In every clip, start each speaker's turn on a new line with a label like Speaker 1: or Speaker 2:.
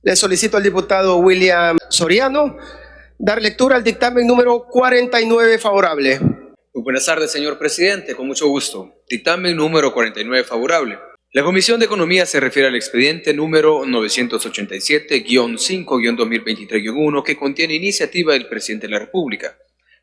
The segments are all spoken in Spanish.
Speaker 1: Le solicito al diputado William Soriano dar lectura al dictamen número 49 favorable.
Speaker 2: Muy buenas tardes, señor presidente, con mucho gusto. Dictamen número 49 favorable. La Comisión de Economía se refiere al expediente número 987-5-2023-1 que contiene iniciativa del presidente de la República.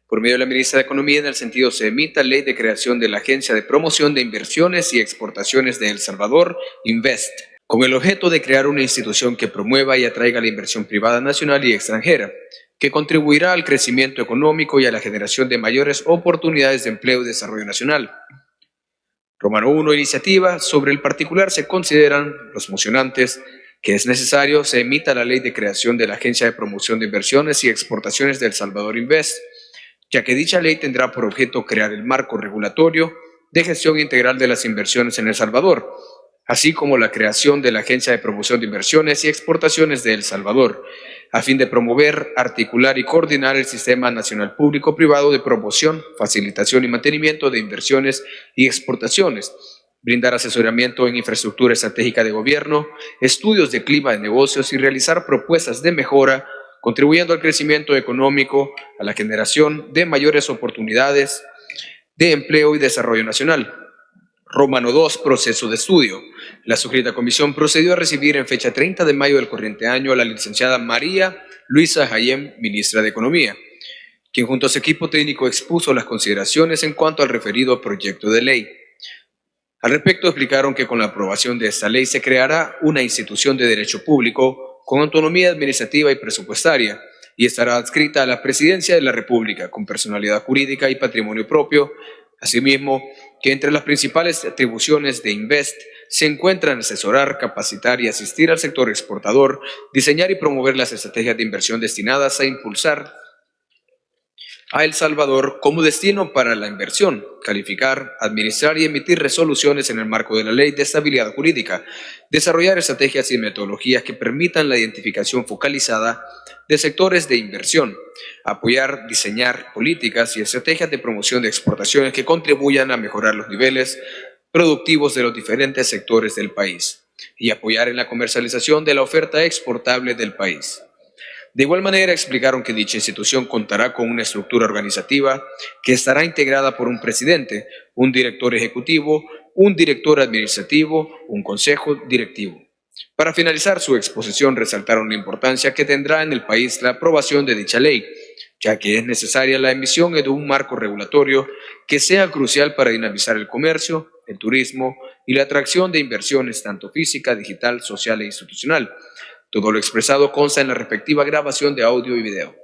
Speaker 2: Por medio de la ministra de Economía, en el sentido se emita ley de creación de la Agencia de Promoción de Inversiones y Exportaciones de El Salvador, Invest, con el objeto de crear una institución que promueva y atraiga la inversión privada nacional y extranjera, que contribuirá al crecimiento económico y a la generación de mayores oportunidades de empleo y desarrollo nacional. Romano 1. Iniciativa. Sobre el particular se consideran los mocionantes que es necesario se emita la ley de creación de la Agencia de Promoción de Inversiones y Exportaciones de El Salvador Invest, ya que dicha ley tendrá por objeto crear el marco regulatorio de gestión integral de las inversiones en El Salvador, así como la creación de la Agencia de Promoción de Inversiones y Exportaciones de El Salvador, a fin de promover, articular y coordinar el Sistema Nacional Público-Privado de promoción, facilitación y mantenimiento de inversiones y exportaciones, brindar asesoramiento en infraestructura estratégica de gobierno, estudios de clima de negocios y realizar propuestas de mejora, contribuyendo al crecimiento económico, a la generación de mayores oportunidades de empleo y desarrollo nacional. Romano 2. Proceso de estudio. La suscrita comisión procedió a recibir en fecha 30 de mayo del corriente año a la licenciada María Luisa Jayem, ministra de Economía, quien junto a su equipo técnico expuso las consideraciones en cuanto al referido proyecto de ley. Al respecto explicaron que con la aprobación de esta ley se creará una institución de derecho público con autonomía administrativa y presupuestaria y estará adscrita a la Presidencia de la República con personalidad jurídica y patrimonio propio. Asimismo, que entre las principales atribuciones de Invest se encuentran asesorar, capacitar y asistir al sector exportador, diseñar y promover las estrategias de inversión destinadas a impulsar a El Salvador como destino para la inversión, calificar, administrar y emitir resoluciones en el marco de la Ley de Estabilidad Jurídica, desarrollar estrategias y metodologías que permitan la identificación focalizada de sectores de inversión, apoyar, diseñar políticas y estrategias de promoción de exportaciones que contribuyan a mejorar los niveles productivos de los diferentes sectores del país y apoyar en la comercialización de la oferta exportable del país. De igual manera, explicaron que dicha institución contará con una estructura organizativa que estará integrada por un presidente, un director ejecutivo, un director administrativo, un consejo directivo. Para finalizar su exposición, resaltaron la importancia que tendrá en el país la aprobación de dicha ley, ya que es necesaria la emisión de un marco regulatorio que sea crucial para dinamizar el comercio, el turismo y la atracción de inversiones tanto física, digital, social e institucional. Todo lo expresado consta en la respectiva grabación de audio y video.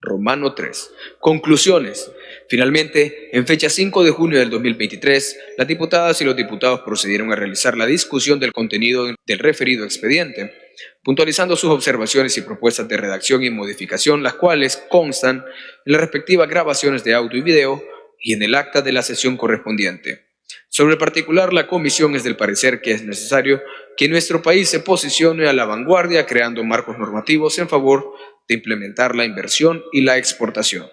Speaker 2: Romano 3. Conclusiones. Finalmente, en fecha 5 de junio del 2023, las diputadas y los diputados procedieron a realizar la discusión del contenido del referido expediente, puntualizando sus observaciones y propuestas de redacción y modificación, las cuales constan en las respectivas grabaciones de audio y video y en el acta de la sesión correspondiente. Sobre el particular, la comisión es del parecer que es necesario que nuestro país se posicione a la vanguardia creando marcos normativos en favor de implementar la inversión y la exportación.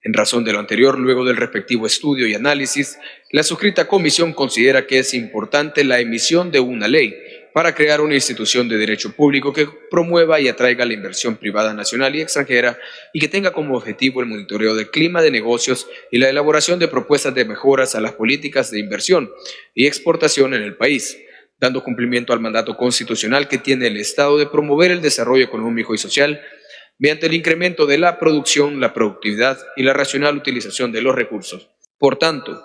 Speaker 2: En razón de lo anterior, luego del respectivo estudio y análisis, la suscrita comisión considera que es importante la emisión de una ley para crear una institución de derecho público que promueva y atraiga la inversión privada nacional y extranjera y que tenga como objetivo el monitoreo del clima de negocios y la elaboración de propuestas de mejoras a las políticas de inversión y exportación en el país, dando cumplimiento al mandato constitucional que tiene el Estado de promover el desarrollo económico y social mediante el incremento de la producción, la productividad y la racional utilización de los recursos. Por tanto,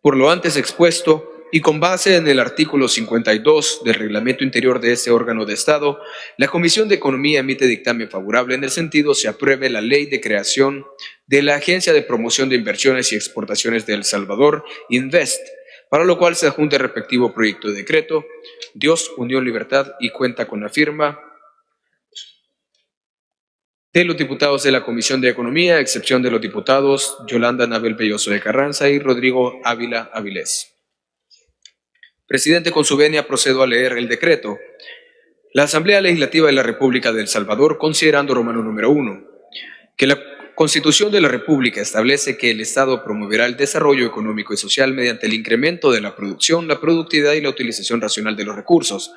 Speaker 2: por lo antes expuesto y con base en el artículo 52 del reglamento interior de este órgano de Estado, la Comisión de Economía emite dictamen favorable en el sentido se apruebe la ley de creación de la Agencia de Promoción de Inversiones y Exportaciones de El Salvador, Invest, para lo cual se adjunta el respectivo proyecto de decreto. Dios, Unión, Libertad y cuenta con la firma de los diputados de la Comisión de Economía, a excepción de los diputados Yolanda Anabel Belloso de Carranza y Rodrigo Ávila Avilés. Presidente, con su venia procedo a leer el decreto. La Asamblea Legislativa de la República de El Salvador, considerando Romano número 1, que la Constitución de la República establece que el Estado promoverá el desarrollo económico y social mediante el incremento de la producción, la productividad y la utilización racional de los recursos,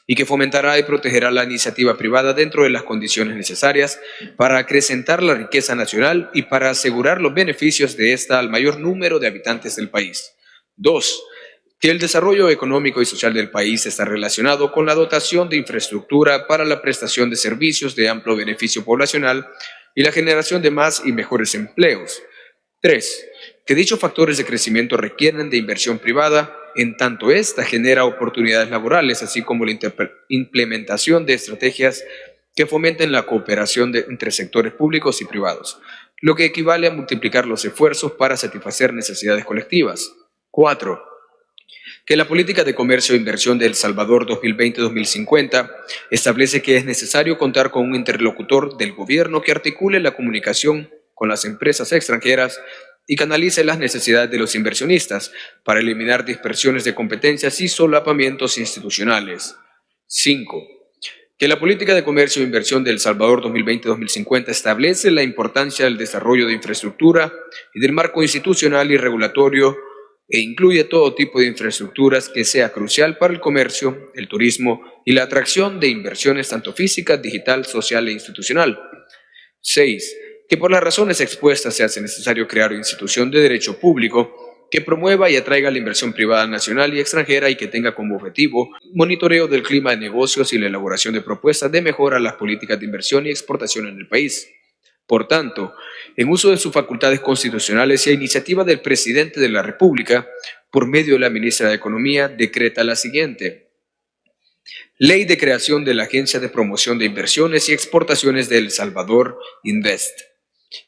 Speaker 2: y que fomentará y protegerá la iniciativa privada dentro de las condiciones necesarias para acrecentar la riqueza nacional y para asegurar los beneficios de esta al mayor número de habitantes del país. 2. Que el desarrollo económico y social del país está relacionado con la dotación de infraestructura para la prestación de servicios de amplio beneficio poblacional y la generación de más y mejores empleos. 3. Que dichos factores de crecimiento requieren de inversión privada, en tanto ésta genera oportunidades laborales, así como la implementación de estrategias que fomenten la cooperación entre sectores públicos y privados, lo que equivale a multiplicar los esfuerzos para satisfacer necesidades colectivas. 4. Que la política de comercio e inversión de El Salvador 2020-2050 establece que es necesario contar con un interlocutor del gobierno que articule la comunicación con las empresas extranjeras y canalice las necesidades de los inversionistas para eliminar dispersiones de competencias y solapamientos institucionales. 5. Que la política de comercio e inversión de El Salvador 2020-2050 establece la importancia del desarrollo de infraestructura y del marco institucional y regulatorio e incluye todo tipo de infraestructuras que sea crucial para el comercio, el turismo y la atracción de inversiones tanto física, digital, social e institucional. 6. Que por las razones expuestas se hace necesario crear una institución de derecho público que promueva y atraiga la inversión privada nacional y extranjera y que tenga como objetivo monitoreo del clima de negocios y la elaboración de propuestas de mejora a las políticas de inversión y exportación en el país. Por tanto, en uso de sus facultades constitucionales y a iniciativa del Presidente de la República, por medio de la Ministra de Economía, decreta la siguiente: Ley de creación de la Agencia de Promoción de Inversiones y Exportaciones de El Salvador, Invest.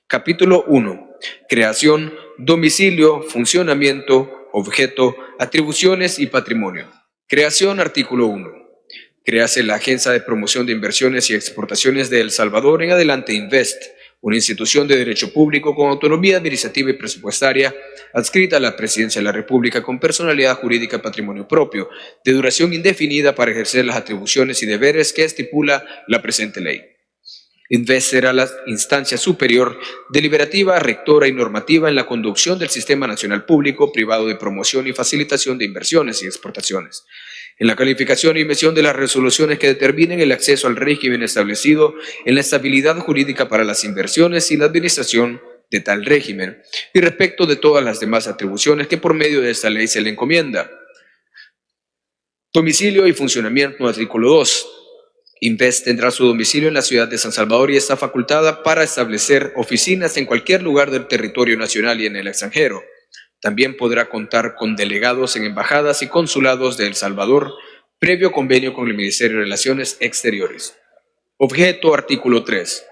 Speaker 2: Capítulo 1. Creación, domicilio, funcionamiento, objeto, atribuciones y patrimonio. Creación, artículo 1. Créase la Agencia de Promoción de Inversiones y Exportaciones de El Salvador, en adelante Invest, una institución de derecho público con autonomía administrativa y presupuestaria, adscrita a la Presidencia de la República con personalidad jurídica y patrimonio propio, de duración indefinida para ejercer las atribuciones y deberes que estipula la presente ley. Invest será la instancia superior, deliberativa, rectora y normativa en la conducción del Sistema Nacional Público Privado de Promoción y Facilitación de Inversiones y Exportaciones, en la calificación y emisión de las resoluciones que determinen el acceso al régimen establecido en la estabilidad jurídica para las inversiones y la administración de tal régimen, y respecto de todas las demás atribuciones que por medio de esta ley se le encomienda. Domicilio y funcionamiento, artículo 2. Invest tendrá su domicilio en la ciudad de San Salvador y está facultada para establecer oficinas en cualquier lugar del territorio nacional y en el extranjero. También podrá contar con delegados en embajadas y consulados de El Salvador, previo convenio con el Ministerio de Relaciones Exteriores. Objeto, artículo 3.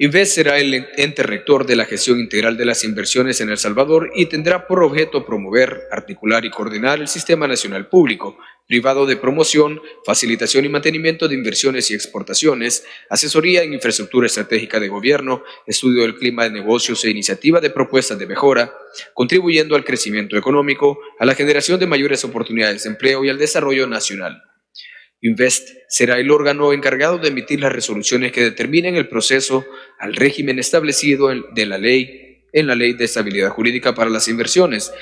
Speaker 2: Invest será el ente rector de la gestión integral de las inversiones en El Salvador y tendrá por objeto promover, articular y coordinar el Sistema Nacional Público, Privado de Promoción, Facilitación y Mantenimiento de Inversiones y Exportaciones, asesoría en infraestructura estratégica de gobierno, estudio del clima de negocios e iniciativa de propuestas de mejora, contribuyendo al crecimiento económico, a la generación de mayores oportunidades de empleo y al desarrollo nacional. Invest será el órgano encargado de emitir las resoluciones que determinen el proceso al régimen establecido en la Ley de Estabilidad Jurídica para las Inversiones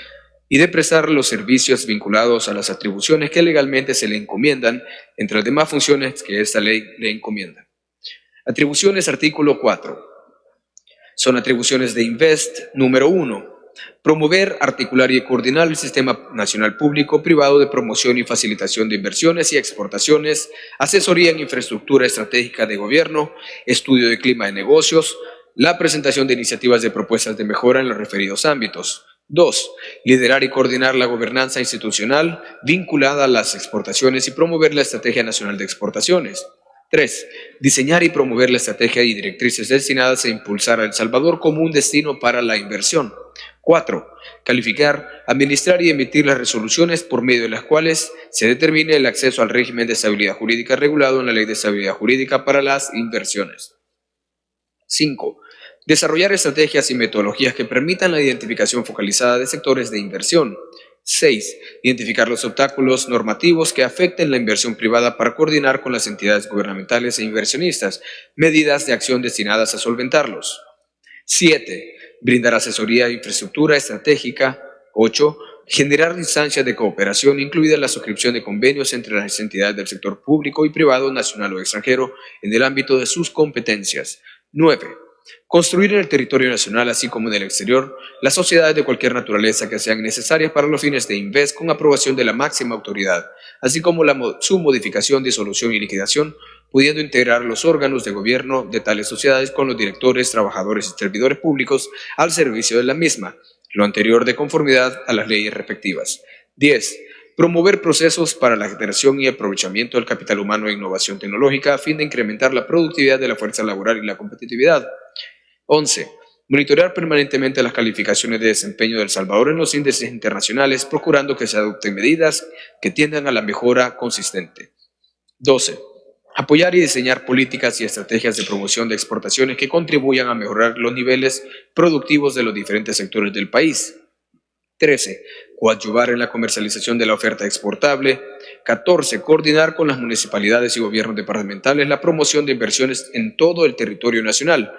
Speaker 2: y de prestar los servicios vinculados a las atribuciones que legalmente se le encomiendan, entre las demás funciones que esta ley le encomienda. Atribuciones, artículo 4. Son atribuciones de Invest, número 1. Promover, articular y coordinar el Sistema Nacional Público Privado de Promoción y Facilitación de Inversiones y Exportaciones, asesoría en infraestructura estratégica de gobierno, estudio de clima de negocios, la presentación de iniciativas de propuestas de mejora en los referidos ámbitos. 2. Liderar y coordinar la gobernanza institucional vinculada a las exportaciones y promover la Estrategia Nacional de Exportaciones. 3. Diseñar y promover la estrategia y directrices destinadas a impulsar a El Salvador como un destino para la inversión. 4. Calificar, administrar y emitir las resoluciones por medio de las cuales se determine el acceso al régimen de estabilidad jurídica regulado en la Ley de Estabilidad Jurídica para las Inversiones. 5. Desarrollar estrategias y metodologías que permitan la identificación focalizada de sectores de inversión. 6. Identificar los obstáculos normativos que afecten la inversión privada para coordinar con las entidades gubernamentales e inversionistas medidas de acción destinadas a solventarlos. 7. Brindar asesoría e infraestructura estratégica. 8. generar instancias de cooperación, incluida la suscripción de convenios entre las entidades del sector público y privado, nacional o extranjero, en el ámbito de sus competencias. 9. Construir en el territorio nacional, así como en el exterior, las sociedades de cualquier naturaleza que sean necesarias para los fines de Invest con aprobación de la máxima autoridad, así como su modificación, disolución y liquidación, pudiendo integrar los órganos de gobierno de tales sociedades con los directores, trabajadores y servidores públicos al servicio de la misma, lo anterior de conformidad a las leyes respectivas. 10. Promover procesos para la generación y aprovechamiento del capital humano e innovación tecnológica a fin de incrementar la productividad de la fuerza laboral y la competitividad. 11. Monitorear permanentemente las calificaciones de desempeño de El Salvador en los índices internacionales, procurando que se adopten medidas que tiendan a la mejora consistente. 12. Apoyar y diseñar políticas y estrategias de promoción de exportaciones que contribuyan a mejorar los niveles productivos de los diferentes sectores del país. 13. Coadyuvar en la comercialización de la oferta exportable. 14. Coordinar con las municipalidades y gobiernos departamentales la promoción de inversiones en todo el territorio nacional.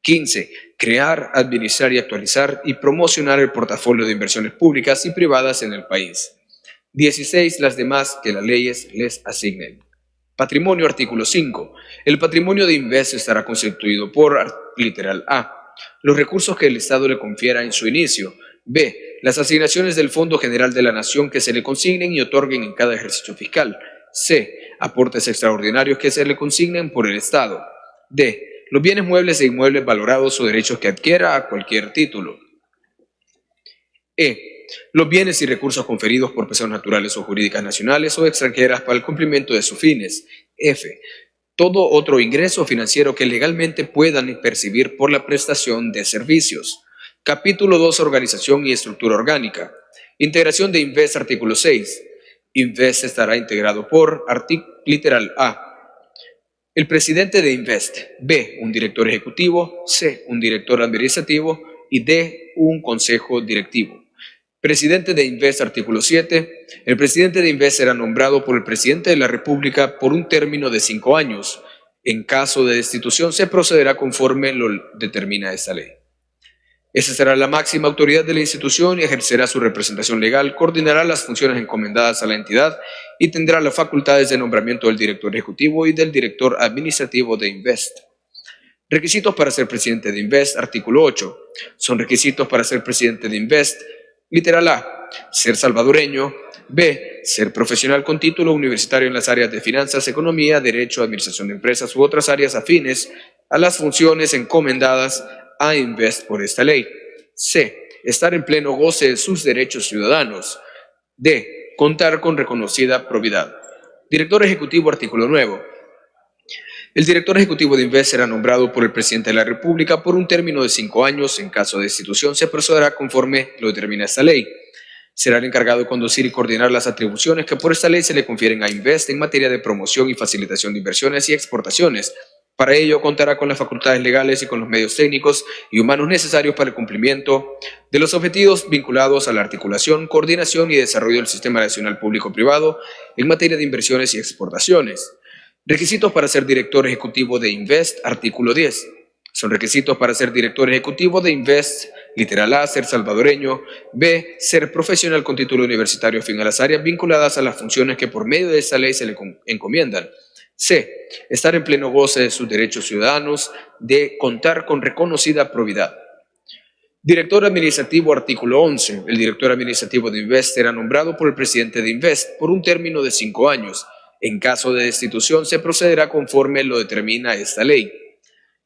Speaker 2: 15. Crear, administrar y actualizar y promocionar el portafolio de inversiones públicas y privadas en el país. 16. Las demás que las leyes les asignen. Patrimonio, artículo 5. El patrimonio de Invest estará constituido por, literal A, los recursos que el Estado le confiera en su inicio. B. Las asignaciones del Fondo General de la Nación que se le consignen y otorguen en cada ejercicio fiscal. C. Aportes extraordinarios que se le consignen por el Estado. D. Los bienes muebles e inmuebles valorados o derechos que adquiera a cualquier título. E. Los bienes y recursos conferidos por personas naturales o jurídicas nacionales o extranjeras para el cumplimiento de sus fines. F. Todo otro ingreso financiero que legalmente puedan percibir por la prestación de servicios. Capítulo 2. Organización y estructura orgánica. Integración de Invest, artículo 6. Invest estará integrado por, literal A, el presidente de Invest, B, un director ejecutivo, C, un director administrativo y D, un consejo directivo. Presidente de Invest, artículo 7. El presidente de Invest será nombrado por el presidente de la República por un término de 5 años. En caso de destitución se procederá conforme lo determina esta ley. Esa será la máxima autoridad de la institución y ejercerá su representación legal, coordinará las funciones encomendadas a la entidad y tendrá las facultades de nombramiento del director ejecutivo y del director administrativo de Invest. Requisitos para ser presidente de Invest, artículo 8. Son requisitos para ser presidente de Invest, literal A, ser salvadoreño, B, ser profesional con título universitario en las áreas de finanzas, economía, derecho, administración de empresas u otras áreas afines a las funciones encomendadas a Invest por esta ley. C. Estar en pleno goce de sus derechos ciudadanos. D. Contar con reconocida probidad. Director ejecutivo, artículo 9. El director ejecutivo de Invest será nombrado por el presidente de la República por un término de 5 años. En caso de destitución se procederá conforme lo determina esta ley. Será el encargado de conducir y coordinar las atribuciones que por esta ley se le confieren a Invest en materia de promoción y facilitación de inversiones y exportaciones. Para ello, contará con las facultades legales y con los medios técnicos y humanos necesarios para el cumplimiento de los objetivos vinculados a la articulación, coordinación y desarrollo del Sistema Nacional Público-Privado en materia de inversiones y exportaciones. Requisitos para ser director ejecutivo de Invest, artículo 10. Son requisitos para ser director ejecutivo de Invest, literal A, ser salvadoreño, B, ser profesional con título universitario afín a las áreas vinculadas a las funciones que por medio de esta ley se le encomiendan. C. Estar en pleno goce de sus derechos ciudadanos. D. Contar con reconocida probidad. Director administrativo, artículo 11. El director administrativo de Invest será nombrado por el presidente de Invest por un término de 5 años. En caso de destitución se procederá conforme lo determina esta ley.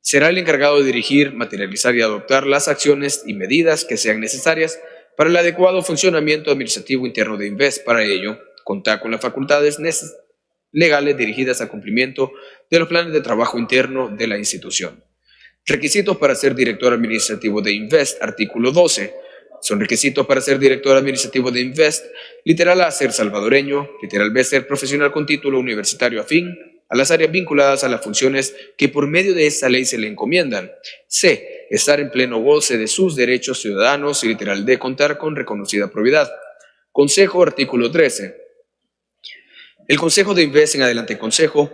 Speaker 2: Será el encargado de dirigir, materializar y adoptar las acciones y medidas que sean necesarias para el adecuado funcionamiento administrativo interno de Invest. Para ello, contar con las facultades legales dirigidas al cumplimiento de los planes de trabajo interno de la institución. Requisitos para ser director administrativo de Invest, artículo 12. Son requisitos para ser director administrativo de Invest, literal A, ser salvadoreño, literal B, ser profesional con título universitario afín a las áreas vinculadas a las funciones que por medio de esta ley se le encomiendan. C. Estar en pleno goce de sus derechos ciudadanos y literal D, contar con reconocida probidad. Consejo, artículo 13. El Consejo de Invest, en adelante Consejo,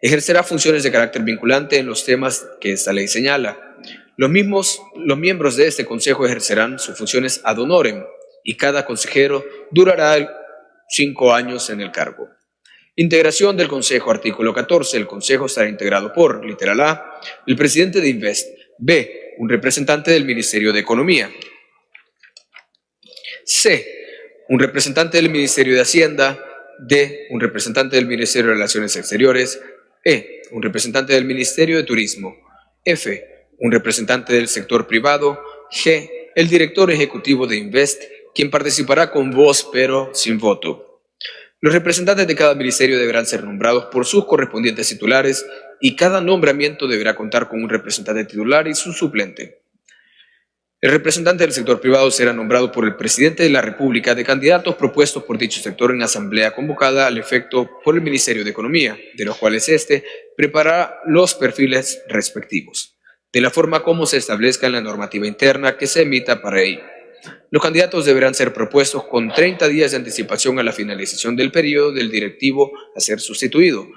Speaker 2: ejercerá funciones de carácter vinculante en los temas que esta ley señala. Los miembros de este Consejo ejercerán sus funciones ad honorem, y cada consejero durará 5 años en el cargo. Integración del Consejo. Artículo 14. El Consejo estará integrado por, literal A, el presidente de Invest. B, un representante del Ministerio de Economía. C, un representante del Ministerio de Hacienda. D, un representante del Ministerio de Relaciones Exteriores. E, un representante del Ministerio de Turismo. F, un representante del sector privado. G, el director ejecutivo de Invest, quien participará con voz pero sin voto. Los representantes de cada ministerio deberán ser nombrados por sus correspondientes titulares y cada nombramiento deberá contar con un representante titular y su suplente. El representante del sector privado será nombrado por el presidente de la República de candidatos propuestos por dicho sector en asamblea convocada al efecto por el Ministerio de Economía, de los cuales éste preparará los perfiles respectivos, de la forma como se establezca en la normativa interna que se emita para ello. Los candidatos deberán ser propuestos con 30 días de anticipación a la finalización del periodo del directivo a ser sustituido.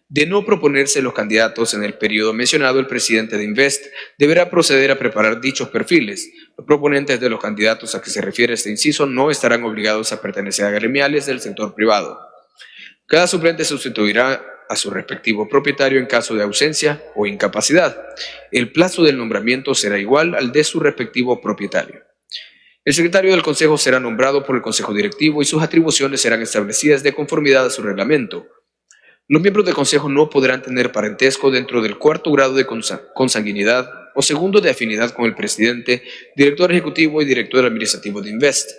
Speaker 2: De no proponerse los candidatos en el periodo mencionado, el presidente de Invest deberá proceder a preparar dichos perfiles. Los proponentes de los candidatos a que se refiere este inciso no estarán obligados a pertenecer a gremiales del sector privado. Cada suplente sustituirá a su respectivo propietario en caso de ausencia o incapacidad. El plazo del nombramiento será igual al de su respectivo propietario. El secretario del Consejo será nombrado por el Consejo Directivo y sus atribuciones serán establecidas de conformidad a su reglamento. Los miembros del Consejo no podrán tener parentesco dentro del cuarto grado de consanguinidad o segundo de afinidad con el presidente, director ejecutivo y director administrativo de Invest.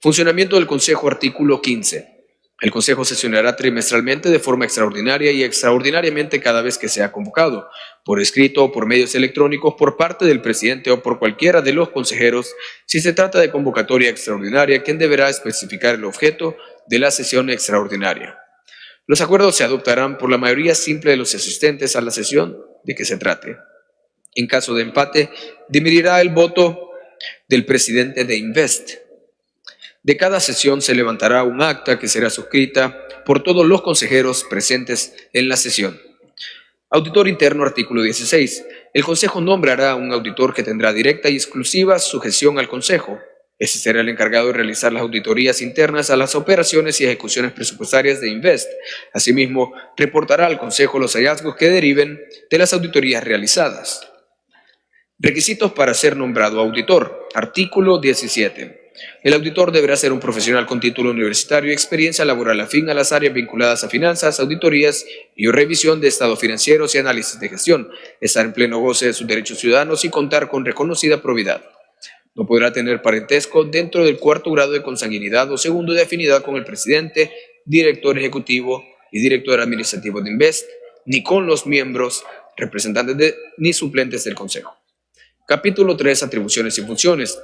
Speaker 2: Funcionamiento del Consejo. Artículo 15. El Consejo sesionará trimestralmente de forma extraordinaria y extraordinariamente cada vez que sea convocado, por escrito o por medios electrónicos por parte del presidente o por cualquiera de los consejeros, si se trata de convocatoria extraordinaria, quien deberá especificar el objeto de la sesión extraordinaria. Los acuerdos se adoptarán por la mayoría simple de los asistentes a la sesión de que se trate. En caso de empate, dimitirá el voto del presidente de Invest. De cada sesión se levantará un acta que será suscrita por todos los consejeros presentes en la sesión. Auditor interno. Artículo 16. El Consejo nombrará un auditor que tendrá directa y exclusiva sujeción al Consejo. Este será el encargado de realizar las auditorías internas a las operaciones y ejecuciones presupuestarias de Invest. Asimismo, reportará al Consejo los hallazgos que deriven de las auditorías realizadas. Requisitos para ser nombrado auditor. Artículo 17. El auditor deberá ser un profesional con título universitario y experiencia laboral afín a las áreas vinculadas a finanzas, auditorías y revisión de estados financieros y análisis de gestión, estar en pleno goce de sus derechos ciudadanos y contar con reconocida probidad. No podrá tener parentesco dentro del cuarto grado de consanguinidad o segundo de afinidad con el presidente, director ejecutivo y director administrativo de Invest, ni con los miembros, representantes ni suplentes del Consejo. Capítulo 3. Atribuciones y funciones.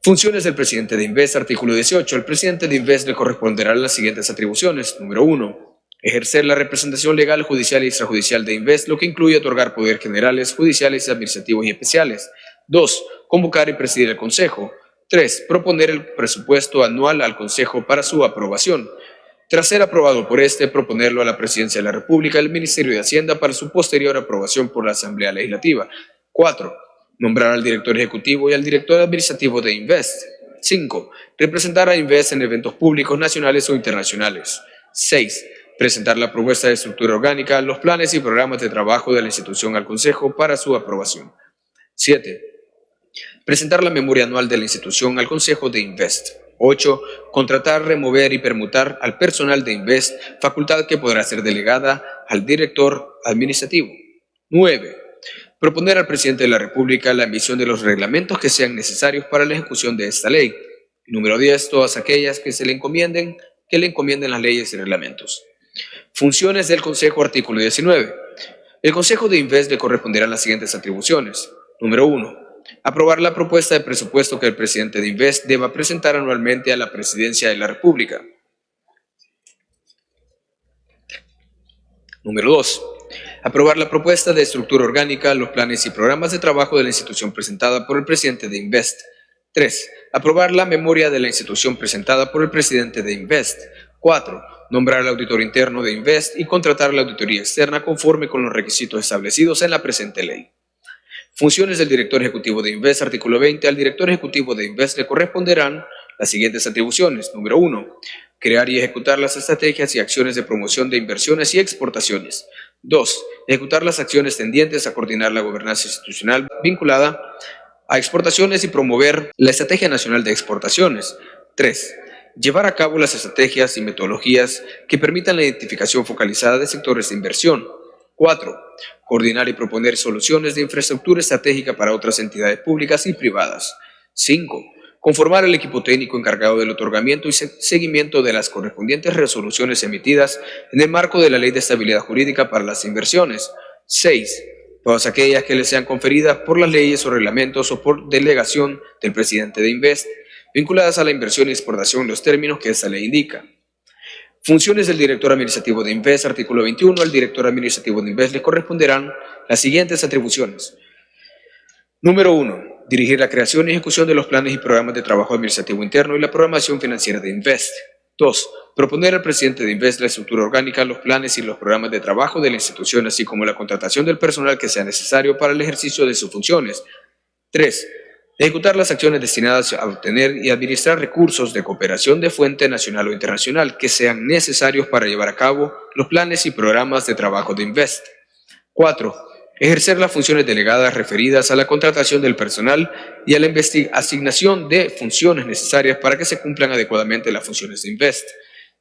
Speaker 2: Funciones del presidente de Invest. Artículo 18. Al presidente de Invest le corresponderán las siguientes atribuciones. Número 1. Ejercer la representación legal, judicial y extrajudicial de Invest, lo que incluye otorgar poderes generales, judiciales, administrativos y especiales. 2. Convocar y presidir el Consejo. 3. Proponer el presupuesto anual al Consejo para su aprobación. Tras ser aprobado por este, proponerlo a la Presidencia de la República y al Ministerio de Hacienda para su posterior aprobación por la Asamblea Legislativa. 4. Nombrar al director ejecutivo y al director administrativo de Invest. 5. Representar a Invest en eventos públicos nacionales o internacionales. 6. Presentar la propuesta de estructura orgánica, los planes y programas de trabajo de la institución al Consejo para su aprobación. 7. Presentar la memoria anual de la institución al Consejo de Invest. 8. Contratar, remover y permutar al personal de Invest, facultad que podrá ser delegada al director administrativo. 9. Proponer al presidente de la República la emisión de los reglamentos que sean necesarios para la ejecución de esta ley. Y número 10. Todas aquellas que le encomienden las leyes y reglamentos. Funciones del Consejo. Artículo 19. El Consejo de Invest le corresponderán las siguientes atribuciones. Número 1. Aprobar la propuesta de presupuesto que el presidente de Invest deba presentar anualmente a la Presidencia de la República. Número 2. Aprobar la propuesta de estructura orgánica, los planes y programas de trabajo de la institución presentada por el presidente de Invest. 3. Aprobar la memoria de la institución presentada por el presidente de Invest. 4. Nombrar al auditor interno de Invest y contratar la auditoría externa conforme con los requisitos establecidos en la presente ley. Funciones del director ejecutivo de Invest. Artículo 20. Al director ejecutivo de Invest le corresponderán las siguientes atribuciones. Número 1. Crear y ejecutar las estrategias y acciones de promoción de inversiones y exportaciones. 2. Ejecutar las acciones tendientes a coordinar la gobernanza institucional vinculada a exportaciones y promover la Estrategia Nacional de Exportaciones. 3. Llevar a cabo las estrategias y metodologías que permitan la identificación focalizada de sectores de inversión. 4. Coordinar y proponer soluciones de infraestructura estratégica para otras entidades públicas y privadas. 5. Conformar el equipo técnico encargado del otorgamiento y seguimiento de las correspondientes resoluciones emitidas en el marco de la Ley de Estabilidad Jurídica para las Inversiones. 6. Todas aquellas que le sean conferidas por las leyes o reglamentos o por delegación del presidente de Invest, vinculadas a la inversión y exportación en los términos que esta ley indica. Funciones del director administrativo de Invest, artículo 21. Al director administrativo de Invest le corresponderán las siguientes atribuciones. Número 1. Dirigir la creación y ejecución de los planes y programas de trabajo administrativo interno y la programación financiera de Invest. 2. Proponer al presidente de Invest la estructura orgánica, los planes y los programas de trabajo de la institución, así como la contratación del personal que sea necesario para el ejercicio de sus funciones. 3. Ejecutar las acciones destinadas a obtener y administrar recursos de cooperación de fuente nacional o internacional que sean necesarios para llevar a cabo los planes y programas de trabajo de Invest. 4. Ejercer las funciones delegadas referidas a la contratación del personal y a la asignación de funciones necesarias para que se cumplan adecuadamente las funciones de Invest.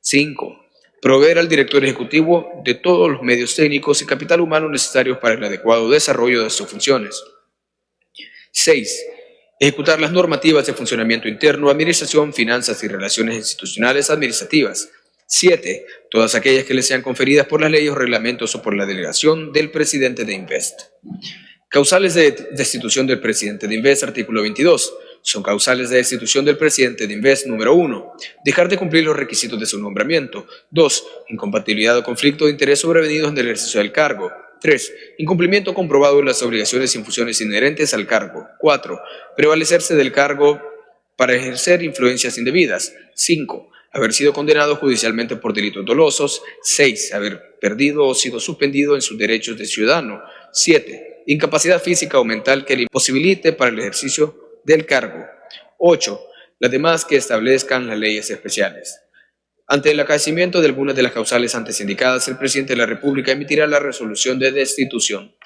Speaker 2: 5. Proveer al director ejecutivo de todos los medios técnicos y capital humano necesarios para el adecuado desarrollo de sus funciones. 6. Ejecutar las normativas de funcionamiento interno, administración, finanzas y relaciones institucionales administrativas. 7. Todas aquellas que le sean conferidas por las leyes o reglamentos o por la delegación del presidente de Invest. Causales de destitución del presidente de Invest, artículo 22. Son causales de destitución del presidente de Invest. Número 1. Dejar de cumplir los requisitos de su nombramiento. 2. Incompatibilidad o conflicto de interés sobrevenidos en el ejercicio del cargo. 3. Incumplimiento comprobado de las obligaciones y funciones inherentes al cargo. 4. Prevalecerse del cargo para ejercer influencias indebidas. 5. Haber sido condenado judicialmente por delitos dolosos. 6. Haber perdido o sido suspendido en sus derechos de ciudadano. 7. Incapacidad física o mental que le imposibilite para el ejercicio del cargo. 8. Las demás que establezcan las leyes especiales. Ante el acaecimiento de algunas de las causales antes indicadas, el presidente de la República emitirá la resolución de destitución.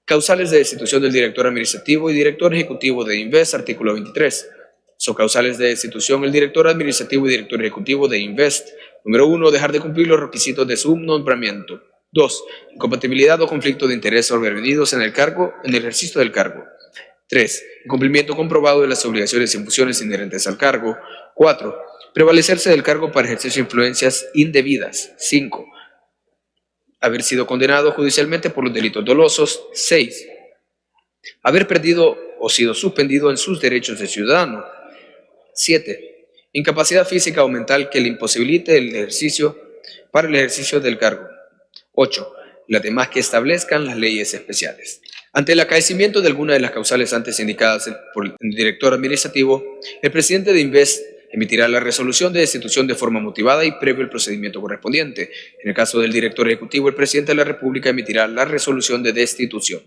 Speaker 2: Causales de destitución del director administrativo y director ejecutivo de Invest, artículo 23. Son causales de destitución el director administrativo y director ejecutivo de Invest. Número 1. Dejar de cumplir los requisitos de su nombramiento. 2. Incompatibilidad o conflicto de interés sobrevenidos en el ejercicio del cargo. 3. Incumplimiento comprobado de las obligaciones y funciones inherentes al cargo. 4. Prevalecerse del cargo para ejercer influencias indebidas. 5. Haber sido condenado judicialmente por los delitos dolosos. 6. Haber perdido o sido suspendido en sus derechos de ciudadano. 7. Incapacidad física o mental que le imposibilite el ejercicio del cargo. 8. Las demás que establezcan las leyes especiales. Ante el acaecimiento de alguna de las causales antes indicadas por el director administrativo, el presidente de Invest emitirá la resolución de destitución de forma motivada y previo el procedimiento correspondiente. En el caso del director ejecutivo, el presidente de la República emitirá la resolución de destitución.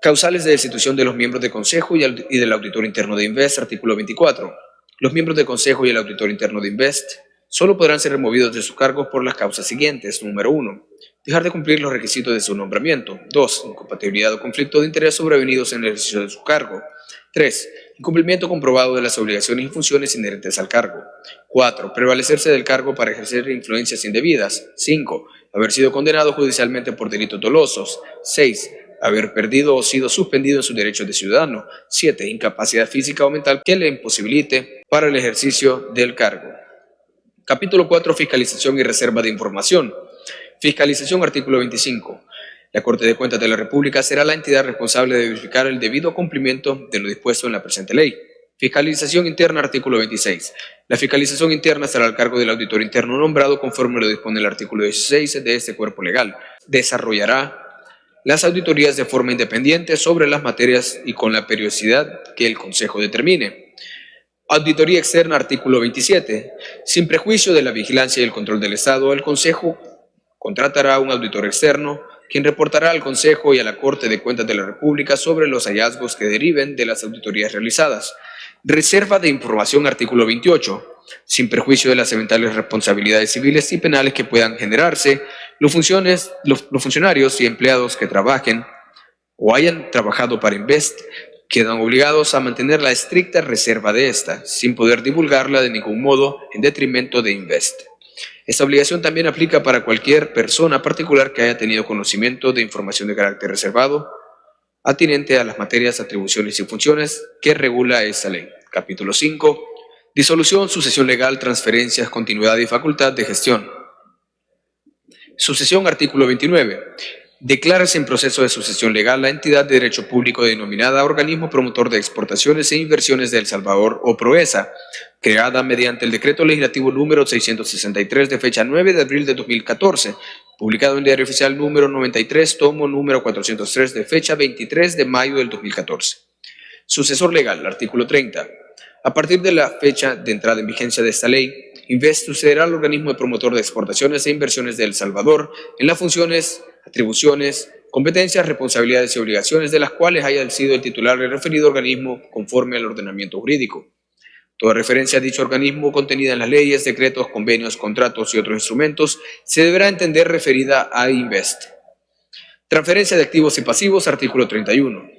Speaker 2: Causales de destitución de los miembros del Consejo y del auditor interno de Invest, artículo 24. Los miembros del Consejo y el auditor interno de Invest solo podrán ser removidos de sus cargos por las causas siguientes. Número 1. Dejar de cumplir los requisitos de su nombramiento. 2. Incompatibilidad o conflicto de interés sobrevenidos en el ejercicio de su cargo. 3. Incumplimiento comprobado de las obligaciones y funciones inherentes al cargo. 4. Prevalecerse del cargo para ejercer influencias indebidas. 5. Haber sido condenado judicialmente por delitos dolosos. 6. Haber perdido o sido suspendido en sus derechos de ciudadano. 7. Incapacidad física o mental que le imposibilite para el ejercicio del cargo. Capítulo 4. Fiscalización y reserva de información. Fiscalización, artículo 25. La Corte de Cuentas de la República será la entidad responsable de verificar el debido cumplimiento de lo dispuesto en la presente ley. Fiscalización interna, artículo 26. La fiscalización interna estará al cargo del auditor interno nombrado conforme lo dispone el artículo 16 de este cuerpo legal. Desarrollará las auditorías de forma independiente sobre las materias y con la periodicidad que el Consejo determine. Auditoría externa, artículo 27. Sin prejuicio de la vigilancia y el control del Estado, el Consejo contratará a un auditor externo, quien reportará al Consejo y a la Corte de Cuentas de la República sobre los hallazgos que deriven de las auditorías realizadas. Reserva de información, artículo 28. Sin perjuicio de las eventuales responsabilidades civiles y penales que puedan generarse, los funcionarios y empleados que trabajen o hayan trabajado para Invest quedan obligados a mantener la estricta reserva de esta, sin poder divulgarla de ningún modo en detrimento de Invest. Esta obligación también aplica para cualquier persona particular que haya tenido conocimiento de información de carácter reservado atinente a las materias, atribuciones y funciones que regula esta ley. Capítulo 5. Disolución, sucesión legal, transferencias, continuidad y facultad de gestión. Sucesión, artículo 29. Declárase en proceso de sucesión legal la entidad de derecho público denominada Organismo Promotor de Exportaciones e Inversiones de El Salvador o PROESA, creada mediante el Decreto Legislativo número 663 de fecha 9 de abril de 2014, publicado en Diario Oficial número 93, tomo número 403 de fecha 23 de mayo del 2014. Sucesor legal, artículo 30. A partir de la fecha de entrada en vigencia de esta ley, Invest sucederá al Organismo de Promotor de Exportaciones e Inversiones de El Salvador en las funciones, atribuciones, competencias, responsabilidades y obligaciones de las cuales haya sido el titular del referido organismo conforme al ordenamiento jurídico. Toda referencia a dicho organismo contenida en las leyes, decretos, convenios, contratos y otros instrumentos se deberá entender referida a Invest. Transferencia de activos y pasivos, artículo 31.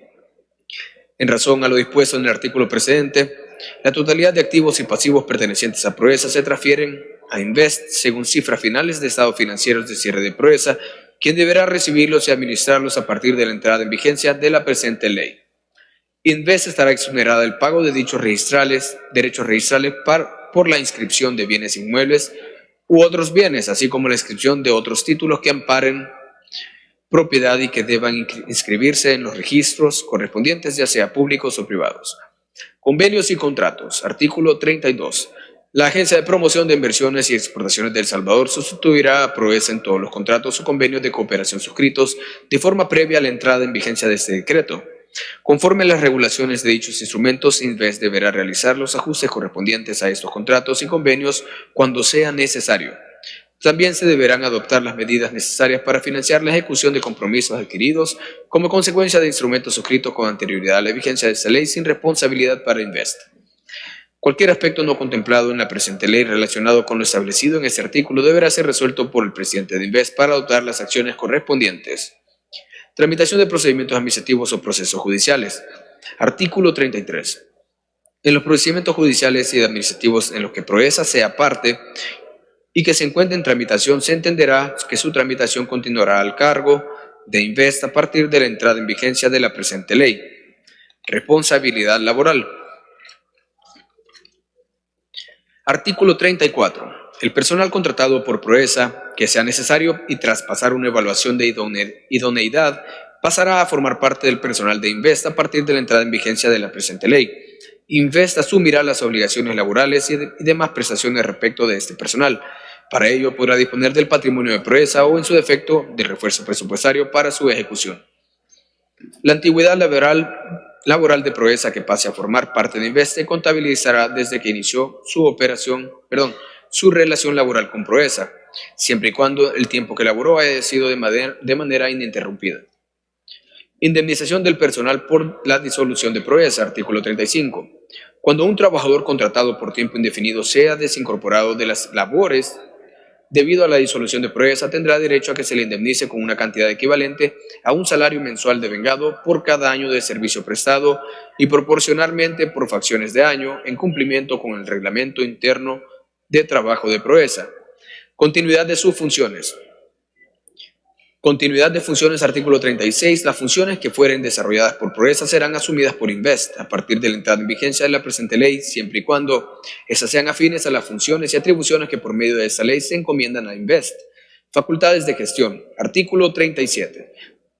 Speaker 2: En razón a lo dispuesto en el artículo precedente, la totalidad de activos y pasivos pertenecientes a PROESA se transfieren a Invest según cifras finales de estados financieros de cierre de PROESA, quien deberá recibirlos y administrarlos a partir de la entrada en vigencia de la presente ley. Invest estará exonerada del pago de dichos derechos registrales por la inscripción de bienes inmuebles u otros bienes, así como la inscripción de otros títulos que amparen propiedad y que deban inscribirse en los registros correspondientes, ya sea públicos o privados. Convenios y contratos. Artículo 32. La Agencia de Promoción de Inversiones y Exportaciones de El Salvador sustituirá a PROESA en todos los contratos o convenios de cooperación suscritos de forma previa a la entrada en vigencia de este decreto. Conforme a las regulaciones de dichos instrumentos, Invest deberá realizar los ajustes correspondientes a estos contratos y convenios cuando sea necesario. También se deberán adoptar las medidas necesarias para financiar la ejecución de compromisos adquiridos como consecuencia de instrumentos suscritos con anterioridad a la vigencia de esta ley sin responsabilidad para Invest. Cualquier aspecto no contemplado en la presente ley relacionado con lo establecido en este artículo deberá ser resuelto por el presidente de Invest para adoptar las acciones correspondientes. Tramitación de procedimientos administrativos o procesos judiciales. Artículo 33. En los procedimientos judiciales y administrativos en los que PROESA sea parte y que se encuentre en tramitación, se entenderá que su tramitación continuará al cargo de Invest a partir de la entrada en vigencia de la presente ley. Responsabilidad laboral. Artículo 34. El personal contratado por PROESA, que sea necesario y tras pasar una evaluación de idoneidad, pasará a formar parte del personal de Invest a partir de la entrada en vigencia de la presente ley. Invest asumirá las obligaciones laborales y demás prestaciones respecto de este personal. Para ello podrá disponer del patrimonio de PROESA o, en su defecto, del refuerzo presupuestario para su ejecución. La antigüedad laboral de PROESA que pase a formar parte de Invest se contabilizará desde que inició su relación laboral con PROESA, siempre y cuando el tiempo que laboró haya sido de manera ininterrumpida. Indemnización del personal por la disolución de PROESA, artículo 35. Cuando un trabajador contratado por tiempo indefinido sea desincorporado de las labores debido a la disolución de PROESA, tendrá derecho a que se le indemnice con una cantidad equivalente a un salario mensual devengado por cada año de servicio prestado y proporcionalmente por fracciones de año, en cumplimiento con el reglamento interno de trabajo de PROESA. Continuidad de sus funciones. Continuidad de funciones, artículo 36. Las funciones que fueren desarrolladas por PROESA serán asumidas por Invest a partir de la entrada en vigencia de la presente ley, siempre y cuando esas sean afines a las funciones y atribuciones que por medio de esta ley se encomiendan a Invest. Facultades de gestión, artículo 37.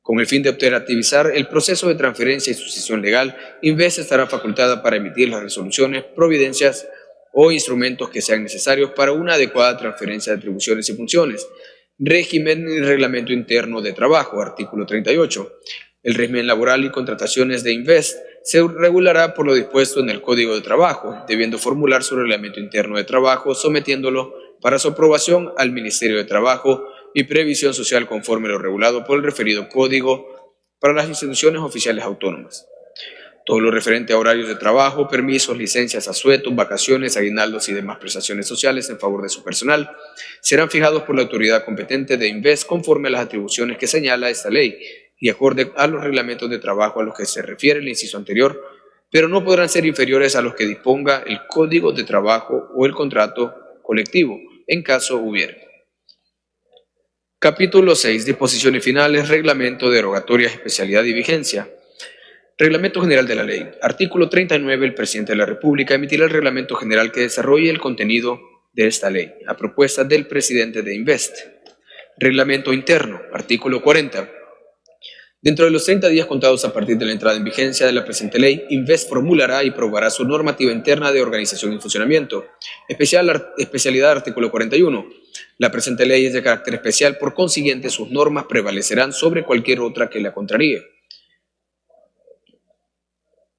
Speaker 2: Con el fin de operativizar el proceso de transferencia y sucesión legal, Invest estará facultada para emitir las resoluciones, providencias o instrumentos que sean necesarios para una adecuada transferencia de atribuciones y funciones. Régimen y reglamento interno de trabajo, artículo 38. El régimen laboral y contrataciones de Invest se regulará por lo dispuesto en el Código de Trabajo, debiendo formular su reglamento interno de trabajo, sometiéndolo para su aprobación al Ministerio de Trabajo y Previsión Social conforme lo regulado por el referido Código para las instituciones oficiales autónomas. Todo lo referente a horarios de trabajo, permisos, licencias, asuetos, vacaciones, aguinaldos y demás prestaciones sociales en favor de su personal serán fijados por la autoridad competente de Invest conforme a las atribuciones que señala esta ley y acorde a los reglamentos de trabajo a los que se refiere el inciso anterior, pero no podrán ser inferiores a los que disponga el Código de Trabajo o el contrato colectivo, en caso hubiere. Capítulo 6. Disposiciones finales, reglamento, derogatorias, especialidad y vigencia. Reglamento General de la Ley. Artículo 39. El Presidente de la República emitirá el reglamento general que desarrolle el contenido de esta ley, a propuesta del Presidente de Invest. Reglamento Interno. Artículo 40. Dentro de los 30 días contados a partir de la entrada en vigencia de la presente ley, Invest formulará y aprobará su normativa interna de organización y funcionamiento. Especialidad artículo 41. La presente ley es de carácter especial, por consiguiente sus normas prevalecerán sobre cualquier otra que la contraríe.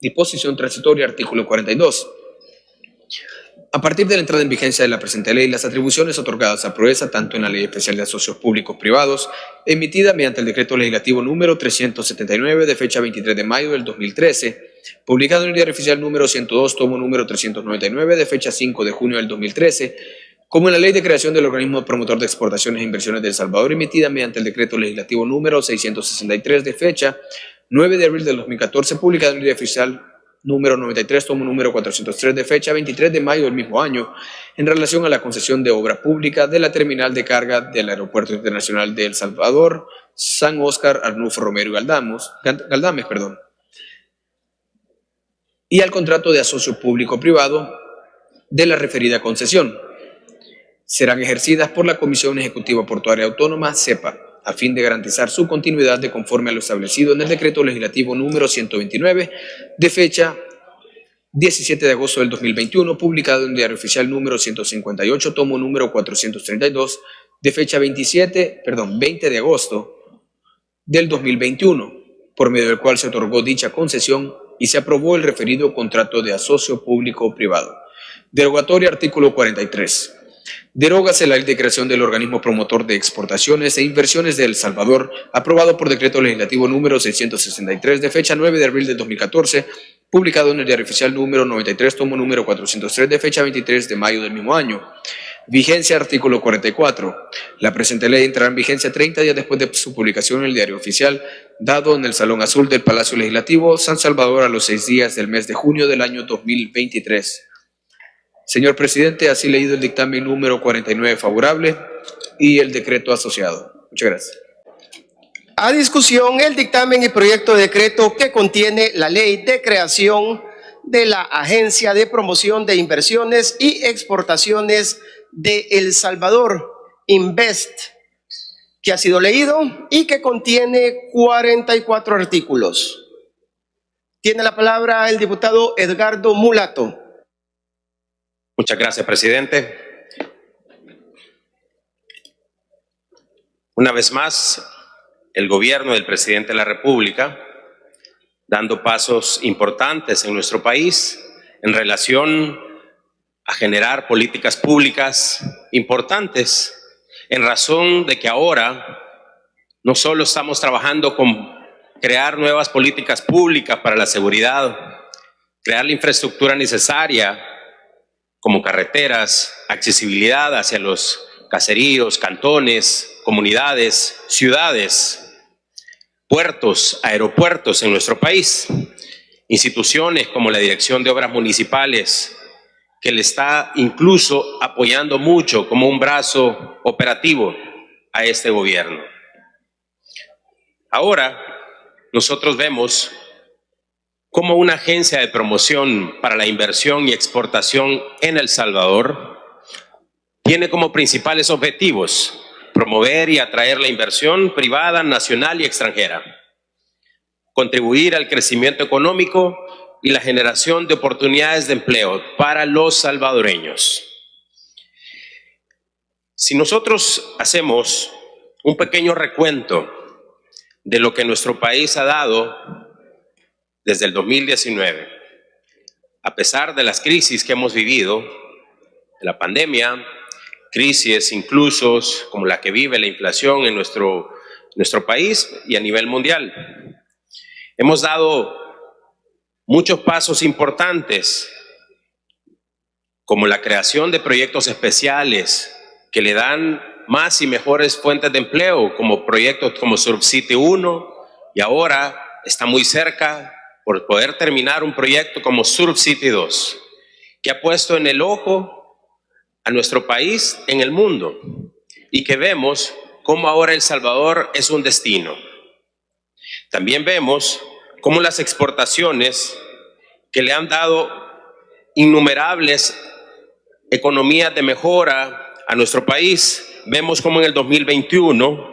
Speaker 2: Disposición transitoria artículo 42. A partir de la entrada en vigencia de la presente ley, las atribuciones otorgadas a Proesa, tanto en la Ley Especial de Socios Públicos Privados, emitida mediante el Decreto Legislativo número 379 de fecha 23 de mayo del 2013, publicado en el Diario Oficial número 102, tomo número 399 de fecha 5 de junio del 2013, como en la Ley de Creación del Organismo Promotor de Exportaciones e Inversiones de El Salvador, emitida mediante el Decreto Legislativo número 663 de fecha 9 de abril del 2014, publicado en el Diario Oficial número 93, tomo número 403 de fecha 23 de mayo del mismo año, en relación a la concesión de obra pública de la terminal de carga del Aeropuerto Internacional de El Salvador, San Óscar, Arnulfo Romero y Galdames, y al contrato de asocio público-privado de la referida concesión. Serán ejercidas por la Comisión Ejecutiva Portuaria Autónoma, CEPA, a fin de garantizar su continuidad de conforme a lo establecido en el Decreto Legislativo número 129 de fecha 17 de agosto del 2021, publicado en el Diario Oficial número 158, tomo número 432, de fecha 20 de agosto del 2021, por medio del cual se otorgó dicha concesión y se aprobó el referido contrato de asocio público-privado. Derogatoria artículo 43. Derógase la Ley de Creación del Organismo Promotor de Exportaciones e Inversiones de El Salvador, aprobado por Decreto Legislativo número 663 de fecha 9 de abril de 2014, publicado en el Diario Oficial número 93, tomo número 403 de fecha 23 de mayo del mismo año. Vigencia artículo 44. La presente ley entrará en vigencia 30 días después de su publicación en el Diario Oficial, dado en el Salón Azul del Palacio Legislativo, San Salvador, a los 6 días del mes de junio del año 2023. Señor Presidente, así leído el dictamen número 49 favorable y el decreto asociado. Muchas gracias.
Speaker 1: A discusión el dictamen y proyecto de decreto que contiene la ley de creación de la Agencia de Promoción de Inversiones y Exportaciones de El Salvador, Invest, que ha sido leído y que contiene 44 artículos. Tiene la palabra el diputado Edgardo Mulato.
Speaker 3: Muchas gracias, presidente. Una vez más, el gobierno del presidente de la República dando pasos importantes en nuestro país en relación a generar políticas públicas importantes, en razón de que ahora no solo estamos trabajando con crear nuevas políticas públicas para la seguridad, crear la infraestructura necesaria, como carreteras, accesibilidad hacia los caseríos, cantones, comunidades, ciudades, puertos, aeropuertos en nuestro país, instituciones como la Dirección de Obras Municipales, que le está incluso apoyando mucho como un brazo operativo a este gobierno. Ahora, nosotros vemos como una agencia de promoción para la inversión y exportación en El Salvador tiene como principales objetivos promover y atraer la inversión privada, nacional y extranjera, contribuir al crecimiento económico y la generación de oportunidades de empleo para los salvadoreños. Si nosotros hacemos un pequeño recuento de lo que nuestro país ha dado desde el 2019, a pesar de las crisis que hemos vivido, de la pandemia, crisis incluso como la que vive la inflación en nuestro país y a nivel mundial, hemos dado muchos pasos importantes, como la creación de proyectos especiales que le dan más y mejores fuentes de empleo, como proyectos como Surfcity 1, y ahora está muy cerca por poder terminar un proyecto como Surfcity 2, que ha puesto en el ojo a nuestro país en el mundo y que vemos cómo ahora El Salvador es un destino. También vemos cómo las exportaciones que le han dado innumerables economías de mejora a nuestro país, vemos cómo en el 2021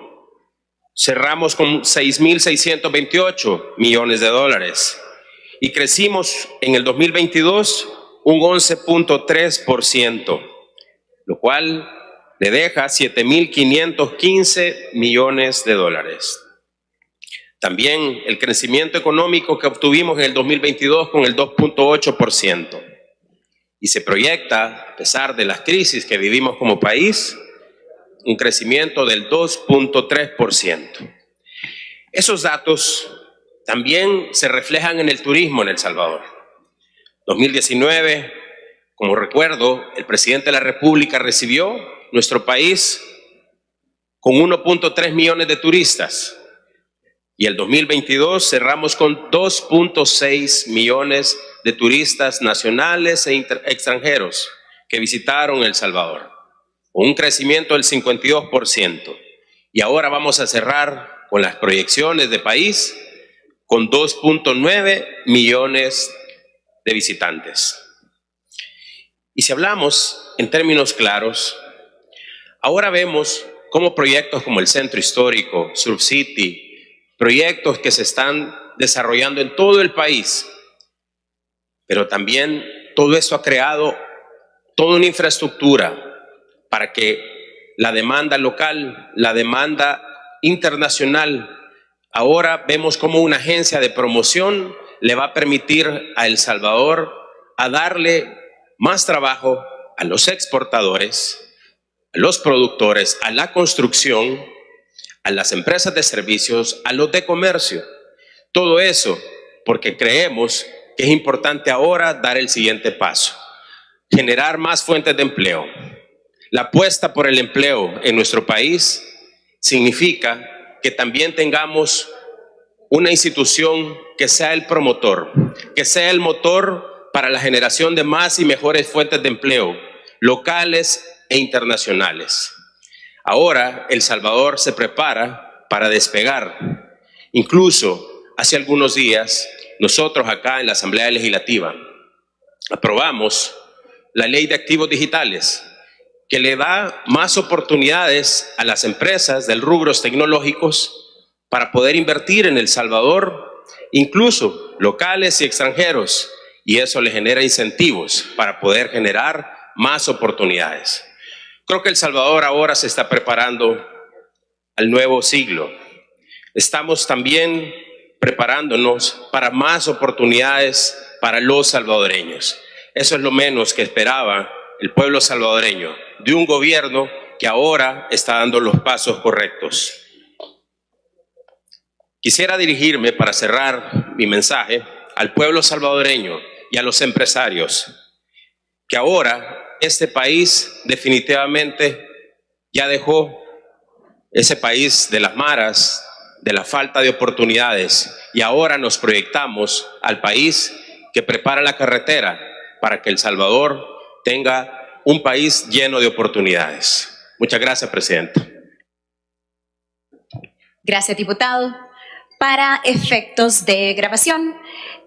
Speaker 3: cerramos con 6.628 millones de dólares y crecimos en el 2022 un 11.3%, lo cual le deja 7.515 millones de dólares. También el crecimiento económico que obtuvimos en el 2022 con el 2.8%. Y se proyecta, a pesar de las crisis que vivimos como país, un crecimiento del 2.3%. Esos datos también se reflejan en el turismo en El Salvador. 2019, como recuerdo, el presidente de la República recibió nuestro país con 1.3 millones de turistas. Y el 2022 cerramos con 2.6 millones de turistas nacionales e extranjeros que visitaron El Salvador, con un crecimiento del 52%. Y ahora vamos a cerrar con las proyecciones de país con 2.9 millones de visitantes. Y si hablamos en términos claros, ahora vemos cómo proyectos como el Centro Histórico, Surfcity, proyectos que se están desarrollando en todo el país, pero también todo esto ha creado toda una infraestructura para que la demanda local, la demanda internacional, ahora vemos como una agencia de promoción le va a permitir a El Salvador a darle más trabajo a los exportadores, a los productores, a la construcción, a las empresas de servicios, a los de comercio. Todo eso porque creemos que es importante ahora dar el siguiente paso, generar más fuentes de empleo. La apuesta por el empleo en nuestro país significa que también tengamos una institución que sea el promotor, que sea el motor para la generación de más y mejores fuentes de empleo, locales e internacionales. Ahora El Salvador se prepara para despegar. Incluso hace algunos días, nosotros acá en la Asamblea Legislativa aprobamos la Ley de Activos Digitales, que le da más oportunidades a las empresas de rubros tecnológicos para poder invertir en El Salvador, incluso locales y extranjeros, y eso le genera incentivos para poder generar más oportunidades. Creo que El Salvador ahora se está preparando al nuevo siglo. Estamos también preparándonos para más oportunidades para los salvadoreños. Eso es lo menos que esperaba el pueblo salvadoreño de un gobierno que ahora está dando los pasos correctos. Quisiera dirigirme, para cerrar mi mensaje, al pueblo salvadoreño y a los empresarios, que ahora este país definitivamente ya dejó ese país de las maras, de la falta de oportunidades, y ahora nos proyectamos al país que prepara la carretera para que El Salvador tenga un país lleno de oportunidades. Muchas gracias, presidente.
Speaker 4: Gracias, diputado. Para efectos de grabación,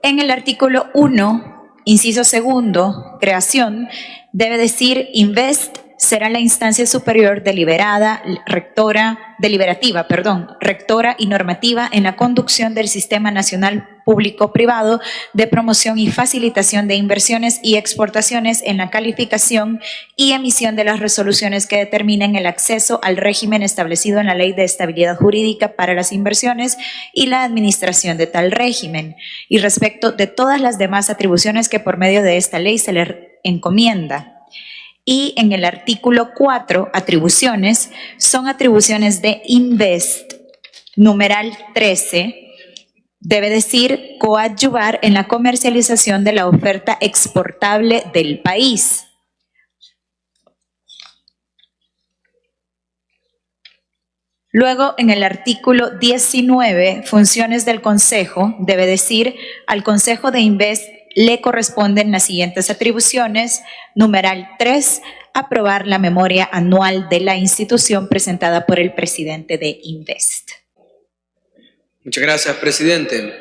Speaker 4: en el artículo 1, inciso segundo, creación, debe decir Invest será la instancia superior rectora y normativa en la conducción del Sistema Nacional Público-Privado de promoción y facilitación de inversiones y exportaciones en la calificación y emisión de las resoluciones que determinen el acceso al régimen establecido en la Ley de Estabilidad Jurídica para las inversiones y la administración de tal régimen, y respecto de todas las demás atribuciones que por medio de esta ley se le encomienda. Y en el artículo 4, atribuciones, son atribuciones de Invest, numeral 13, debe decir coadyuvar en la comercialización de la oferta exportable del país. Luego, en el artículo 19, funciones del Consejo, debe decir al Consejo de Invest le corresponden las siguientes atribuciones. Numeral 3, aprobar la memoria anual de la institución presentada por el presidente de Invest.
Speaker 2: Muchas gracias, presidente.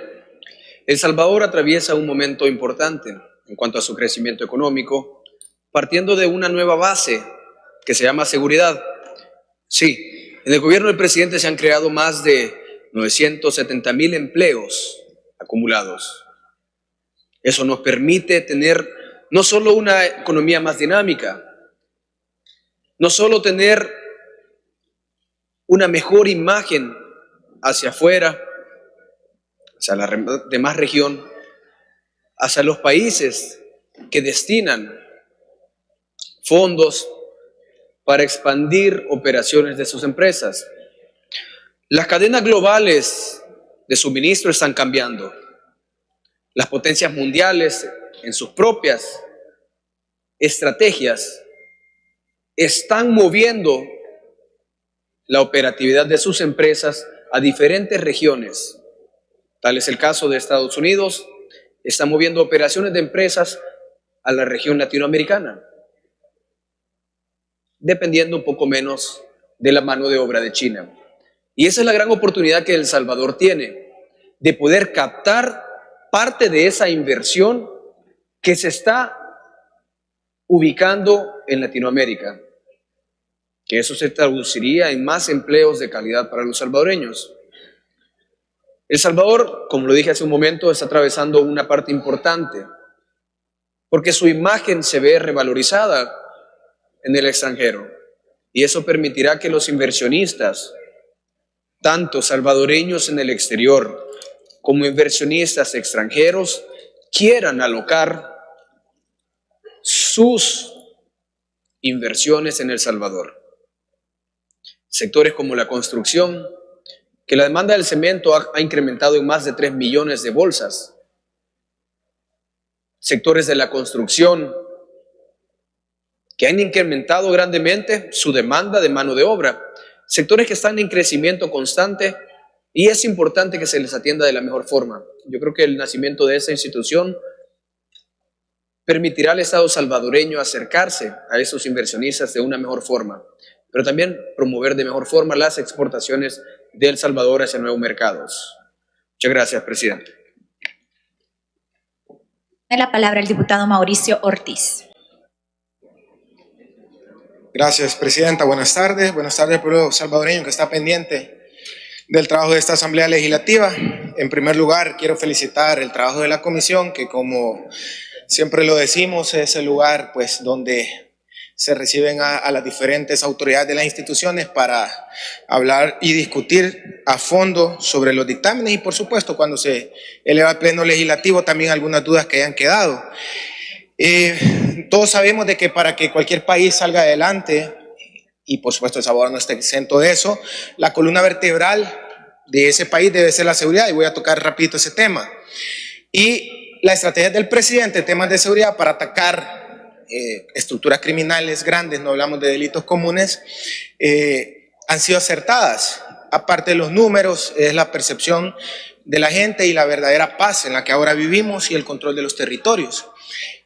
Speaker 2: El Salvador atraviesa un momento importante en cuanto a su crecimiento económico, partiendo de una nueva base que se llama seguridad. Sí, en el gobierno del presidente se han creado más de 970,000 empleos acumulados. Eso nos permite tener no solo una economía más dinámica, no solo tener una mejor imagen hacia afuera, hacia la demás región, hacia los países que destinan fondos para expandir operaciones de sus empresas. Las cadenas globales de suministro están cambiando. Las potencias mundiales, en sus propias estrategias, están moviendo la operatividad de sus empresas a diferentes regiones. Tal es el caso de Estados Unidos, está moviendo operaciones de empresas a la región latinoamericana, dependiendo un poco menos de la mano de obra de China. Y esa es la gran oportunidad que El Salvador tiene, de poder captar parte de esa inversión que se está ubicando en Latinoamérica, que eso se traduciría en más empleos de calidad para los salvadoreños. El Salvador, como lo dije hace un momento, está atravesando una parte importante, porque su imagen se ve revalorizada en el extranjero, y eso permitirá que los inversionistas, tanto salvadoreños en el exterior como inversionistas extranjeros, quieran alocar sus inversiones en El Salvador. Sectores como la construcción, que la demanda del cemento ha incrementado en más de 3 millones de bolsas. Sectores de la construcción que han incrementado grandemente su demanda de mano de obra. Sectores que están en crecimiento constante y es importante que se les atienda de la mejor forma. Yo creo que el nacimiento de esa institución permitirá al Estado salvadoreño acercarse a esos inversionistas de una mejor forma, pero también promover de mejor forma las exportaciones de El Salvador hacia nuevos mercados. Muchas gracias, presidente.
Speaker 4: Tiene la palabra el diputado Mauricio Ortiz.
Speaker 5: Gracias, presidenta. Buenas tardes al pueblo salvadoreño que está pendiente del trabajo de esta Asamblea Legislativa. En primer lugar, quiero felicitar el trabajo de la comisión, que como siempre lo decimos, es el lugar pues donde se reciben a las diferentes autoridades de las instituciones para hablar y discutir a fondo sobre los dictámenes y, por supuesto, cuando se eleva al pleno legislativo, también algunas dudas que hayan quedado. Todos sabemos de que para que cualquier país salga adelante, y por supuesto El Salvador no está exento de eso, la columna vertebral de ese país debe ser la seguridad, y voy a tocar rapidito ese tema. Y la estrategia del presidente en temas de seguridad para atacar estructuras criminales grandes, no hablamos de delitos comunes, han sido acertadas. Aparte de los números, es la percepción de la gente y la verdadera paz en la que ahora vivimos y el control de los territorios.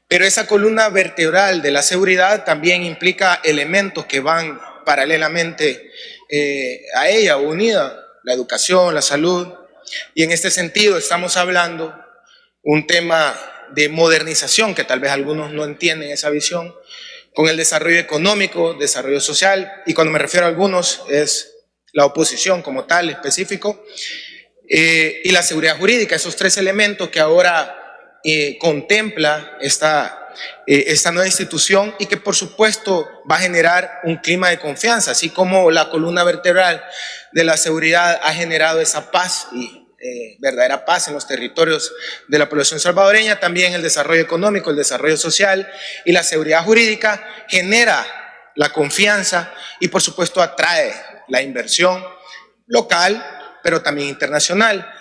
Speaker 5: Pero esa columna vertebral de la seguridad también implica elementos que van paralelamente a ella, unida, la educación, la salud. Y en este sentido estamos hablando un tema de modernización, que tal vez algunos no entienden esa visión, con el desarrollo económico, desarrollo social, y cuando me refiero a algunos es la oposición como tal, específico, y la seguridad jurídica, esos tres elementos que ahora contempla esta nueva institución y que por supuesto va a generar un clima de confianza, así como la columna vertebral de la seguridad ha generado esa paz y verdadera paz en los territorios de la población salvadoreña. También el desarrollo económico, el desarrollo social y la seguridad jurídica genera la confianza y por supuesto atrae la inversión local, pero también internacional.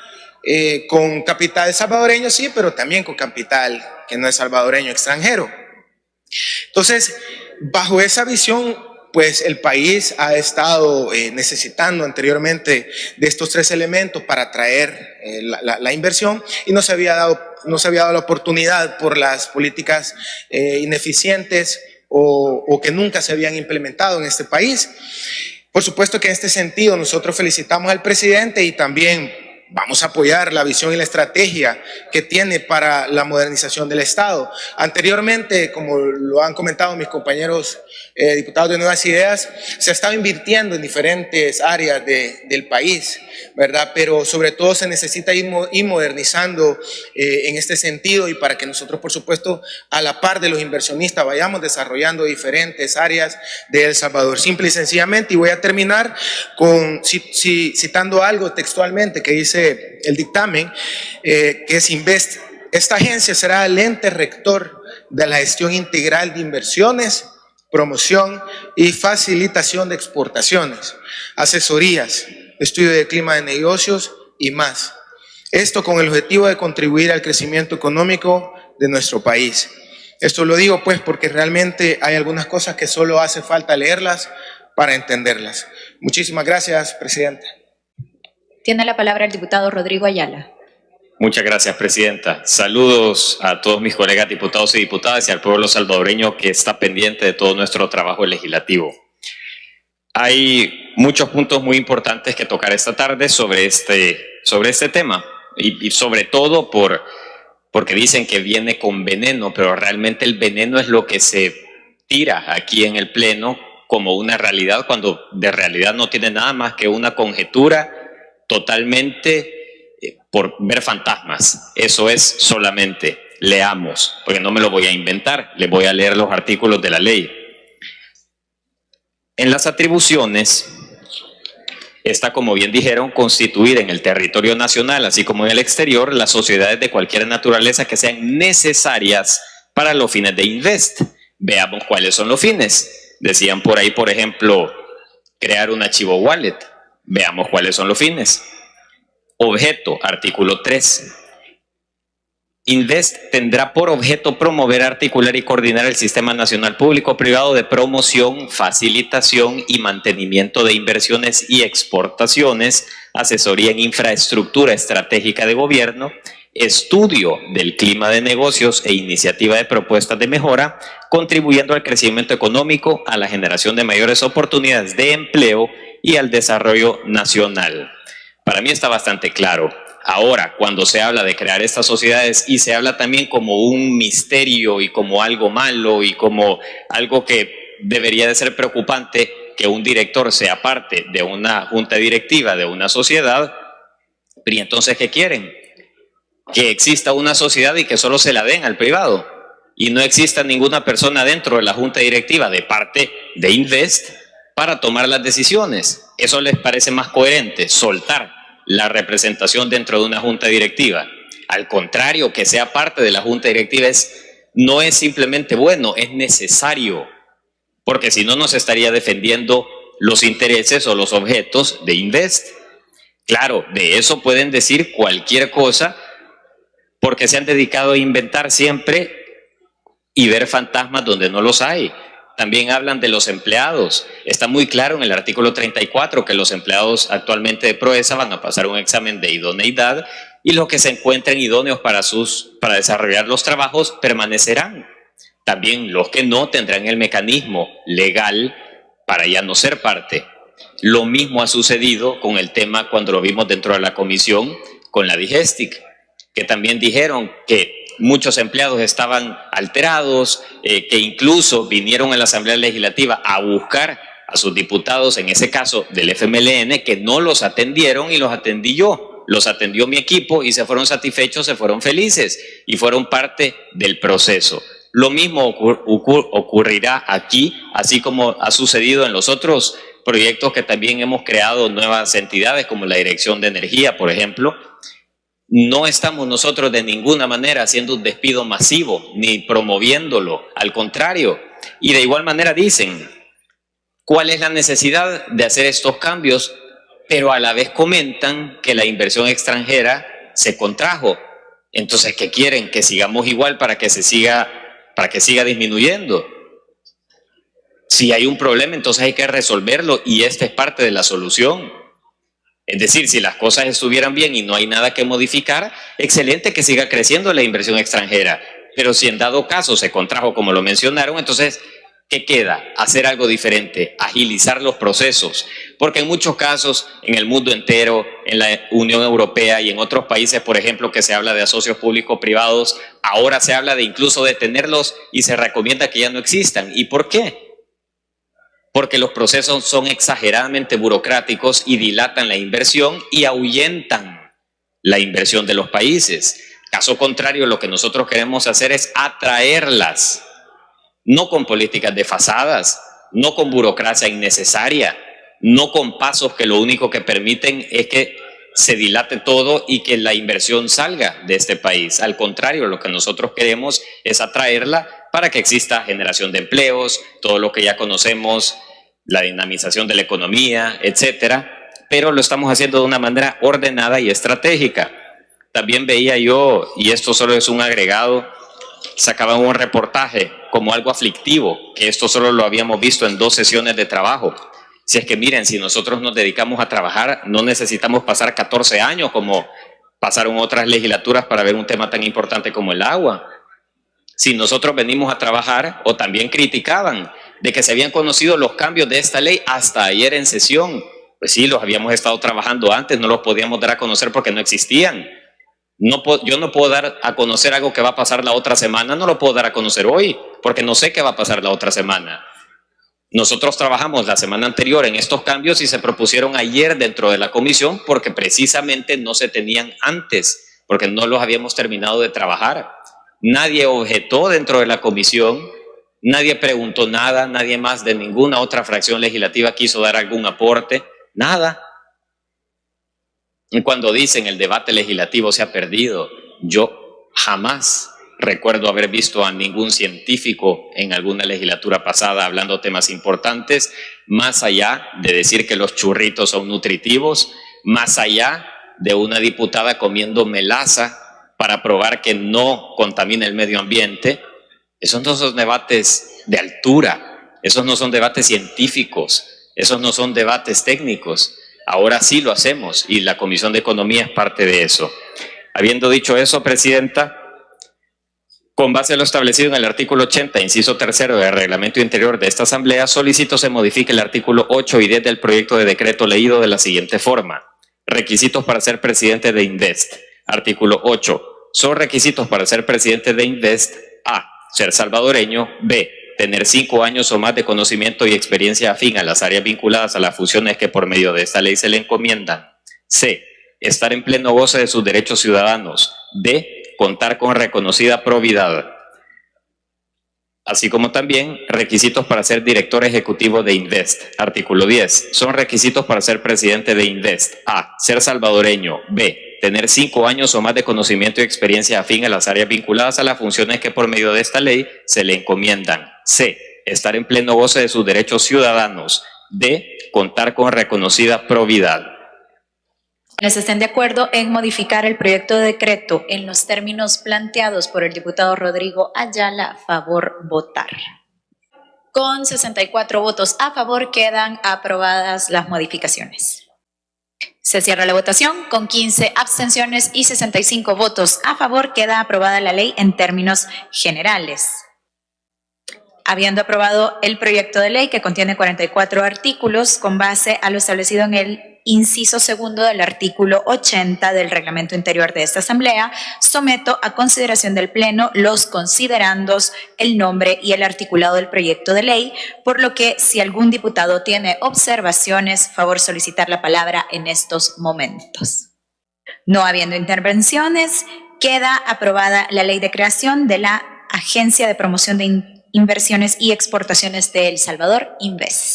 Speaker 5: con capital salvadoreño, sí, pero también con capital que no es salvadoreño, extranjero. Entonces, bajo esa visión, pues el país ha estado necesitando anteriormente de estos tres elementos para atraer la inversión, y no se había dado la oportunidad por las políticas ineficientes o que nunca se habían implementado en este país. Por supuesto que en este sentido nosotros felicitamos al presidente y también vamos a apoyar la visión y la estrategia que tiene para la modernización del Estado. Anteriormente, como lo han comentado mis compañeros diputados de Nuevas Ideas, se ha estado invirtiendo en diferentes áreas del país, ¿verdad? Pero sobre todo se necesita ir modernizando en este sentido, y para que nosotros, por supuesto, a la par de los inversionistas, vayamos desarrollando diferentes áreas de El Salvador. Simple y sencillamente, y voy a terminar citando algo textualmente que dice el dictamen, que es Invest. Esta agencia será el ente rector de la gestión integral de inversiones, promoción y facilitación de exportaciones, asesorías, estudio de clima de negocios y más. Esto con el objetivo de contribuir al crecimiento económico de nuestro país. Esto lo digo pues porque realmente hay algunas cosas que solo hace falta leerlas para entenderlas. Muchísimas gracias, Presidenta.
Speaker 4: Tiene la palabra el diputado Rodrigo Ayala.
Speaker 6: Muchas gracias, Presidenta. Saludos a todos mis colegas diputados y diputadas y al pueblo salvadoreño que está pendiente de todo nuestro trabajo legislativo. Hay muchos puntos muy importantes que tocar esta tarde sobre este tema y sobre todo porque dicen que viene con veneno, pero realmente el veneno es lo que se tira aquí en el Pleno como una realidad, cuando de realidad no tiene nada más que una conjetura totalmente por ver fantasmas. Eso es solamente. Leamos, porque no me lo voy a inventar, les voy a leer los artículos de la ley. En las atribuciones está, como bien dijeron, constituir en el territorio nacional, así como en el exterior, las sociedades de cualquier naturaleza que sean necesarias para los fines de Invest. Veamos cuáles son los fines. Decían por ahí, por ejemplo, crear un archivo wallet. Veamos cuáles son los fines. Objeto, artículo 3. Invest tendrá por objeto promover, articular y coordinar el Sistema Nacional Público-Privado de promoción, facilitación y mantenimiento de inversiones y exportaciones, asesoría en infraestructura estratégica de gobierno, estudio del clima de negocios e iniciativa de propuestas de mejora, contribuyendo al crecimiento económico, a la generación de mayores oportunidades de empleo y al desarrollo nacional. Para mí está bastante claro. Ahora, cuando se habla de crear estas sociedades y se habla también como un misterio y como algo malo y como algo que debería de ser preocupante, que un director sea parte de una junta directiva de una sociedad, pero entonces ¿qué quieren? Que exista una sociedad y que solo se la den al privado y no exista ninguna persona dentro de la junta directiva de parte de Invest para tomar las decisiones. ¿Eso les parece más coherente? Soltar la representación dentro de una junta directiva. Al contrario, que sea parte de la junta directiva no es simplemente bueno, es necesario, porque si no nos estaría defendiendo los intereses o los objetos de Invest. Claro, de eso pueden decir cualquier cosa porque se han dedicado a inventar siempre y ver fantasmas donde no los hay. También hablan de los empleados. Está muy claro en el artículo 34 que los empleados actualmente de Proesa van a pasar un examen de idoneidad y los que se encuentren idóneos para desarrollar los trabajos permanecerán. También los que no tendrán el mecanismo legal para ya no ser parte. Lo mismo ha sucedido con el tema cuando lo vimos dentro de la comisión con la Digestic, que también dijeron que muchos empleados estaban alterados, que incluso vinieron a la Asamblea Legislativa a buscar a sus diputados, en ese caso del FMLN, que no los atendieron y los atendí yo. Los atendió mi equipo y se fueron satisfechos, se fueron felices y fueron parte del proceso. Lo mismo ocurrirá aquí, así como ha sucedido en los otros proyectos que también hemos creado nuevas entidades, como la Dirección de Energía, por ejemplo. No estamos nosotros de ninguna manera haciendo un despido masivo, ni promoviéndolo, al contrario. Y de igual manera dicen, ¿cuál es la necesidad de hacer estos cambios? Pero a la vez comentan que la inversión extranjera se contrajo. Entonces, ¿qué quieren? Que sigamos igual para que siga disminuyendo. Si hay un problema, entonces hay que resolverlo y esta es parte de la solución. Es decir, si las cosas estuvieran bien y no hay nada que modificar, excelente que siga creciendo la inversión extranjera. Pero si en dado caso se contrajo, como lo mencionaron, entonces, ¿qué queda? Hacer algo diferente, agilizar los procesos. Porque en muchos casos, en el mundo entero, en la Unión Europea y en otros países, por ejemplo, que se habla de asocios público-privados, ahora se habla de incluso detenerlos y se recomienda que ya no existan. ¿Y por qué? Porque los procesos son exageradamente burocráticos y dilatan la inversión y ahuyentan la inversión de los países. Caso contrario, lo que nosotros queremos hacer es atraerlas, no con políticas desfasadas, no con burocracia innecesaria, no con pasos que lo único que permiten es que se dilate todo y que la inversión salga de este país. Al contrario, lo que nosotros queremos es atraerla para que exista generación de empleos, todo lo que ya conocemos, la dinamización de la economía, etcétera, pero lo estamos haciendo de una manera ordenada y estratégica. También veía yo, y esto solo es un agregado, sacaban un reportaje como algo aflictivo, que esto solo lo habíamos visto en 2 sesiones de trabajo. Si es que miren, si nosotros nos dedicamos a trabajar, no necesitamos pasar 14 años como pasaron otras legislaturas para ver un tema tan importante como el agua. Si nosotros venimos a trabajar, o también criticaban de que se habían conocido los cambios de esta ley hasta ayer en sesión. Pues sí, los habíamos estado trabajando antes, no los podíamos dar a conocer porque no existían. Yo no puedo dar a conocer algo que va a pasar la otra semana, no lo puedo dar a conocer hoy, porque no sé qué va a pasar la otra semana. Nosotros trabajamos la semana anterior en estos cambios y se propusieron ayer dentro de la comisión porque precisamente no se tenían antes, porque no los habíamos terminado de trabajar. Nadie objetó dentro de la comisión, nadie preguntó nada, nadie más de ninguna otra fracción legislativa quiso dar algún aporte, nada. Y cuando dicen el debate legislativo se ha perdido, yo jamás recuerdo haber visto a ningún científico en alguna legislatura pasada hablando temas importantes, más allá de decir que los churritos son nutritivos, más allá de una diputada comiendo melaza para probar que no contamina el medio ambiente. Esos no son debates de altura, esos no son debates científicos, esos no son debates técnicos. Ahora sí lo hacemos y la Comisión de Economía es parte de eso. Habiendo dicho eso, Presidenta, con base a lo establecido en el artículo 80, inciso 3 del Reglamento Interior de esta Asamblea, solicito se modifique el artículo 8 y 10 del proyecto de decreto leído de la siguiente forma. Requisitos para ser presidente de Invest. Artículo 8. Son requisitos para ser presidente de Invest: A. Ser salvadoreño. B. Tener 5 años o más de conocimiento y experiencia afín a las áreas vinculadas a las funciones que por medio de esta ley se le encomiendan. C. Estar en pleno goce de sus derechos ciudadanos. D. Contar con reconocida probidad. Así como también requisitos para ser director ejecutivo de Invest. Artículo 10. Son requisitos para ser presidente de Invest: A. Ser salvadoreño. B. Tener 5 años o más de conocimiento y experiencia afín a las áreas vinculadas a las funciones que por medio de esta ley se le encomiendan. C. Estar en pleno goce de sus derechos ciudadanos. D. Contar con reconocida probidad.
Speaker 4: ¿Quienes estén de acuerdo en modificar el proyecto de decreto en los términos planteados por el diputado Rodrigo Ayala, favor votar? Con 64 votos a favor quedan aprobadas las modificaciones. Se cierra la votación. Con 15 abstenciones y 65 votos a favor queda aprobada la ley en términos generales. Habiendo aprobado el proyecto de ley que contiene 44 artículos con base a lo establecido en el inciso segundo del artículo 80 del Reglamento Interior de esta Asamblea, someto a consideración del Pleno los considerandos, el nombre y el articulado del proyecto de ley, por lo que si algún diputado tiene observaciones, favor solicitar la palabra en estos momentos. No habiendo intervenciones, queda aprobada la ley de creación de la Agencia de Promoción de Inversiones y Exportaciones de El Salvador, Invest.